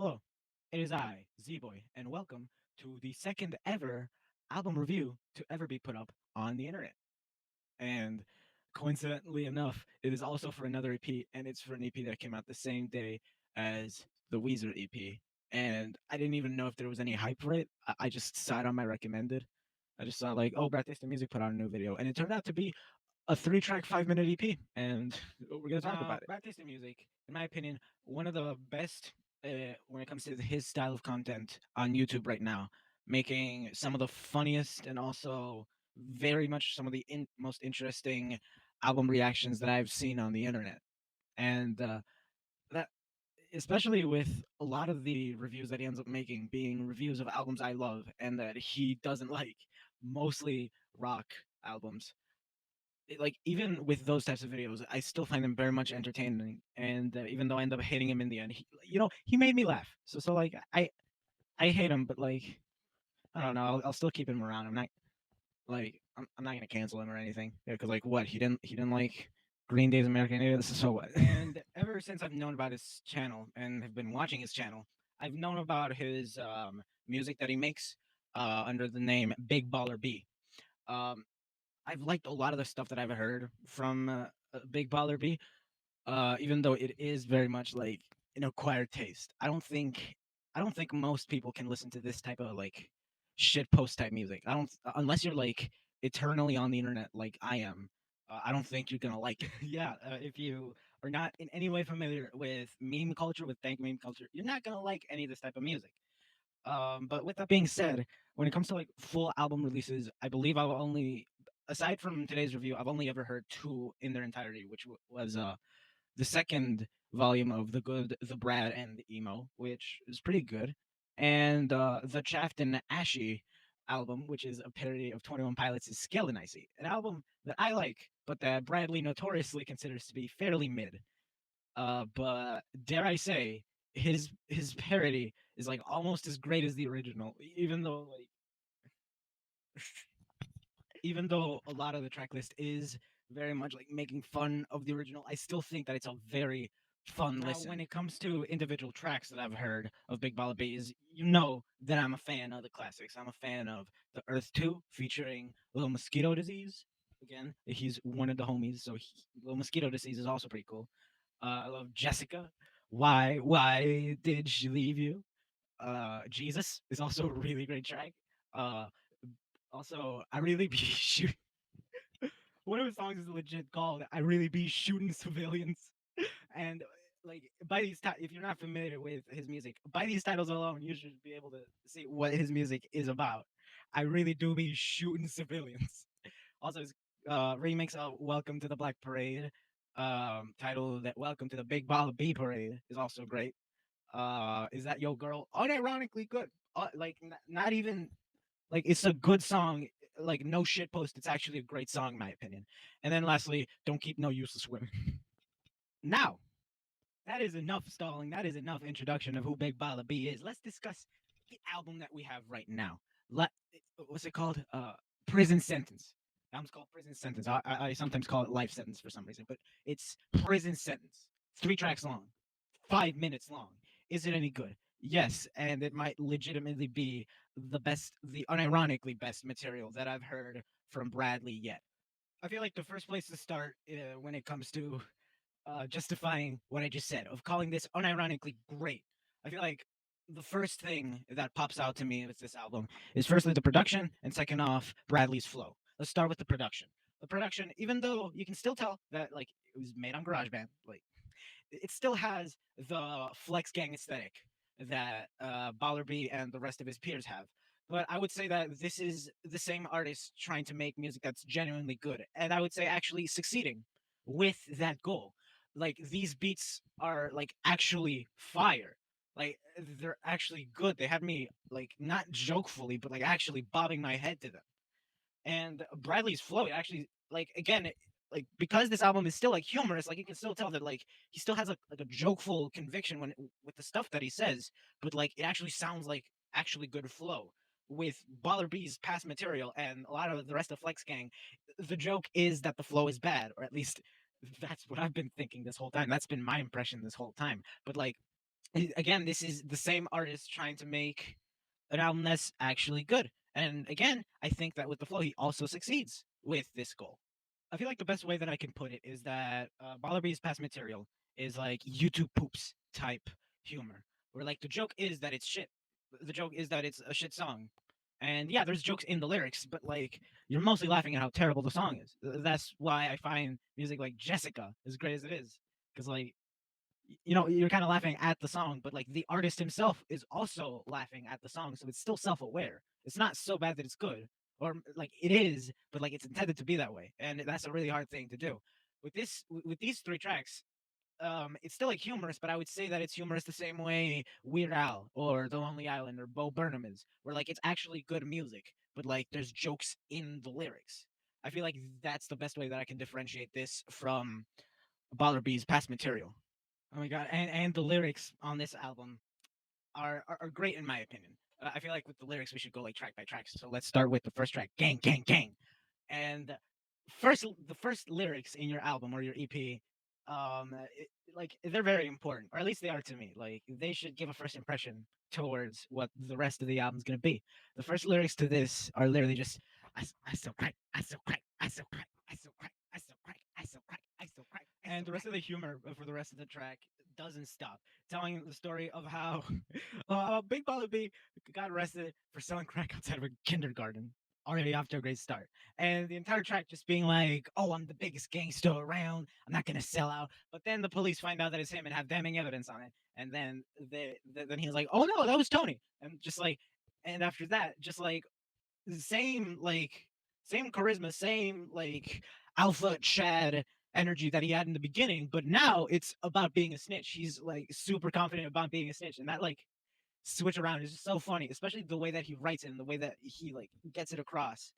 Hello, it is I, Z-Boy, and welcome to the second ever album review to ever be put up on the internet. And coincidentally enough, it is also for another EP, and it's for an EP that came out the same day as the Weezer EP. And I didn't even know if there was any hype for it. I just saw it on my recommended. I just saw like, oh, Brad Taste Music put out a new video, and it turned out to be a three-track, 5-minute EP, and we're gonna talk about it. Brad Taste Music, in my opinion, one of the best when it comes to his style of content on YouTube right now, making some of the funniest and also very much some of the most interesting album reactions that I've seen on the internet. And that, especially with a lot of the reviews that he ends up making being reviews of albums I love and that he doesn't like, mostly rock albums. Like even with those types of videos, I still find them very much entertaining. And even though I end up hating him in the end, he made me laugh. So like I hate him, but like I don't know, I'll still keep him around. I'm not like I'm not gonna cancel him or anything. Yeah, because like what he didn't like Green Day's American Idiot. So what? And ever since I've known about his channel and have been watching his channel, I've known about his music that he makes under the name Big Baller B. Um, I've liked a lot of the stuff that I've heard from Big Baller B, even though it is very much like an acquired taste. I don't think most people can listen to this type of like shit post type music. I don't unless you're like eternally on the internet like I am. I don't think you're gonna like it. Yeah, if you are not in any way familiar with meme culture, with dank meme culture, you're not gonna like any of this type of music. But with that being said, when it comes to like full album releases, I believe I've only, aside from today's review, I've only ever heard two in their entirety, which was the second volume of The Good, The Brad, and the Emo, which is pretty good, and the Chaffed and Ashy album, which is a parody of 21 Pilots' Skeleton Icy, an album that I like, but that Bradley notoriously considers to be fairly mid. But dare I say, his parody is like almost as great as the original, even though a lot of the track list is very much like making fun of the original, I still think that it's a very fun listen. When it comes to individual tracks that I've heard of Big Ball Bees, you know that I'm a fan of the classics. I'm a fan of the Earth 2 featuring Little Mosquito Disease. Again, he's one of the homies, so Little Mosquito Disease is also pretty cool. I love Jessica. Why did she leave you? Jesus is also a really great track. Uh, Also, I really be shooting. One of his songs is legit called "I Really Be Shooting Civilians," and like if you're not familiar with his music, by these titles alone, you should be able to see what his music is about. I really do be shooting civilians. Also, his remix of "Welcome to the Black Parade," titled that "Welcome to the Big Ball B Parade" is also great. Is that your girl? Unironically good. Not even like it's a good song. Like no shit post. It's actually a great song, in my opinion. And then lastly, don't keep no useless women. Now, that is enough stalling. That is enough introduction of who Big Bala B is. Let's discuss the album that we have right now. Let, what's it called? Prison Sentence. The album's called Prison Sentence. I sometimes call it Life Sentence for some reason, but it's Prison Sentence. 3 tracks long, 5 minutes long. Is it any good? Yes, and it might legitimately be the best, the unironically best material that I've heard from Bradley yet. I feel like the first place to start when it comes to justifying what I just said, of calling this unironically great. I feel like the first thing that pops out to me with this album is firstly the production, and second off, Bradley's flow. Let's start with the production. The production, even though you can still tell that like it was made on GarageBand, like it still has the Flex Gang aesthetic that Baller B and the rest of his peers have. But I would say that this is the same artist trying to make music that's genuinely good, and I would say actually succeeding with that goal. Like these beats are like actually fire. Like they're actually good. They had me like not jokefully, but like actually bobbing my head to them. And Bradley's flow actually like again like because this album is still like humorous, like you can still tell that like he still has like a jokeful conviction when with the stuff that he says, but like it actually sounds like actually good flow. With Baller B's past material and a lot of the rest of Flex Gang, the joke is that the flow is bad, or at least that's what I've been thinking this whole time. That's been my impression this whole time. But like Again, this is the same artist trying to make an album that's actually good. And again, I think that with the flow, he also succeeds with this goal. I feel like the best way that I can put it is that Ballerby's past material is like YouTube poops type humor, where like the joke is that it's shit. The joke is that it's a shit song. And yeah, there's jokes in the lyrics, but like you're mostly laughing at how terrible the song is. That's why I find music like Jessica as great as it is. Because like you're kind of laughing at the song, but like the artist himself is also laughing at the song, so it's still self-aware. It's not so bad that it's good, or like it is, but like it's intended to be that way, and that's a really hard thing to do. With these three tracks, it's still like humorous, but I would say that it's humorous the same way Weird Al or The Lonely Island or Bo Burnham is, where like it's actually good music, but like there's jokes in the lyrics. I feel like that's the best way that I can differentiate this from Baller B's past material. Oh my god! And the lyrics on this album are great in my opinion. I feel like with the lyrics we should go like track by track. So let's start with the first track, "Gang Gang Gang," and the first lyrics in your album or your EP, like they're very important, or at least they are to me. Like they should give a first impression towards what the rest of the album's gonna be. The first lyrics to this are literally just, I still crack, I still crack, I still crack, I still crack, I still crack, I still crack, I still crack. And the rest of the humor for the rest of the track doesn't stop, telling the story of how Big Baller B got arrested for selling crack outside of a kindergarten, already off to a great start. And the entire track just being like, "Oh, I'm the biggest gangster around. I'm not gonna sell out." But then the police find out that it's him and have damning evidence on it. And then he's like, "Oh no, that was Tony." And just like, and after that, just like same like same charisma, same like alpha Chad energy that he had in the beginning, but now it's about being a snitch. He's like super confident about being a snitch, and that like switch around is just so funny, especially the way that he writes it and the way that he like gets it across.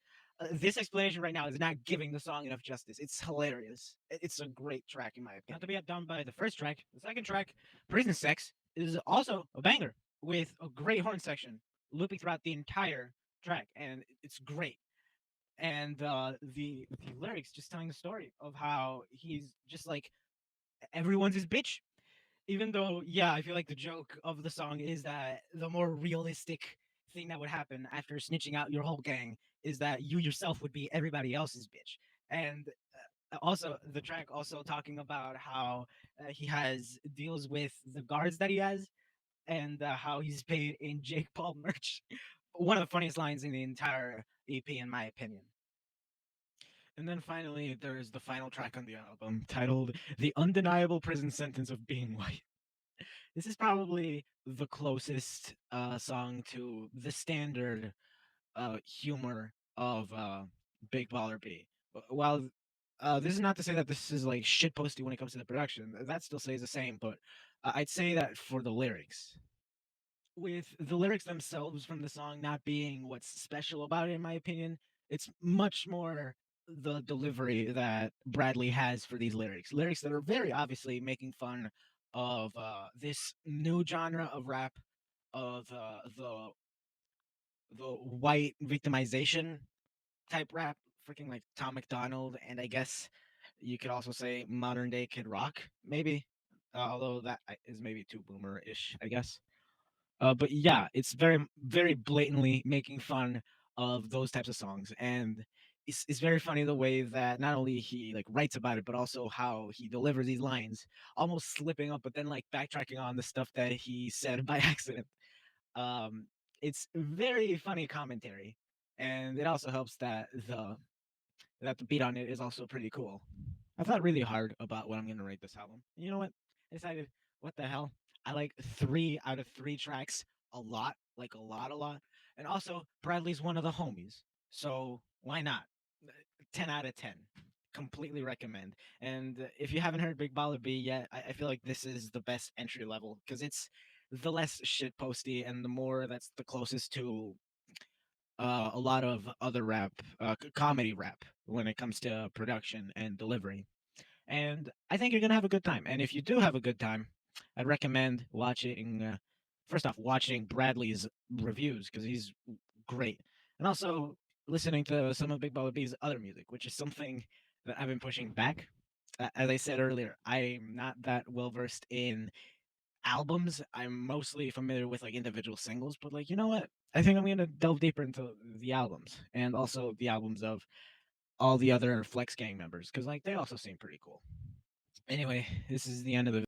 This explanation right now is not giving the song enough justice. It's hilarious. It's a great track in my opinion. Not to be outdone by the first track, the second track, "Prison Sex," is also a banger with a great horn section looping throughout the entire track, and it's great. And the lyrics just telling the story of how he's just like everyone's his bitch, even though, yeah, I feel like the joke of the song is that the more realistic thing that would happen after snitching out your whole gang is that you yourself would be everybody else's bitch. And also the track also talking about how he has deals with the guards that he has, and how he's paid in Jake Paul merch. One of the funniest lines in the entire EP, in my opinion. And then finally, there's the final track on the album titled "The Undeniable Prison Sentence of Being White." This is probably the closest song to the standard humor of Big Baller B. While this is not to say that this is like shit posty when it comes to the production, that still stays the same. But I'd say that for the lyrics, with the lyrics themselves from the song not being what's special about it, in my opinion, it's much more the delivery that Bradley has for these lyrics. Lyrics that are very obviously making fun of this new genre of rap, of the white victimization type rap, freaking like Tom McDonald, and I guess you could also say modern day Kid Rock, maybe. Although that is maybe too boomer ish, I guess. But yeah, it's very blatantly making fun of those types of songs, and it's very funny the way that not only he like writes about it, but also how he delivers these lines, almost slipping up, but then like backtracking on the stuff that he said by accident. Um, it's very funny commentary, and it also helps that the beat on it is also pretty cool. I thought really hard about what I'm gonna rate this album. You know what? I decided, what the hell? I like 3 out of 3 tracks a lot, like a lot. And also, Bradley's one of the homies, so why not? 10 out of 10. Completely recommend. And if you haven't heard Big Baller B yet, I feel like this is the best entry level because it's the less shit posty and the more that's the closest to a lot of other rap, comedy rap when it comes to production and delivery. And I think you're gonna have a good time. And if you do have a good time, I'd recommend watching. First off, watching Bradley's reviews because he's great, and also listening to some of Big Baller B's other music, which is something that I've been pushing back. As I said earlier, I'm not that well versed in albums. I'm mostly familiar with like individual singles, but like you know what? I think I'm gonna delve deeper into the albums and also the albums of all the other Flex Gang members because like they also seem pretty cool. Anyway, this is the end of the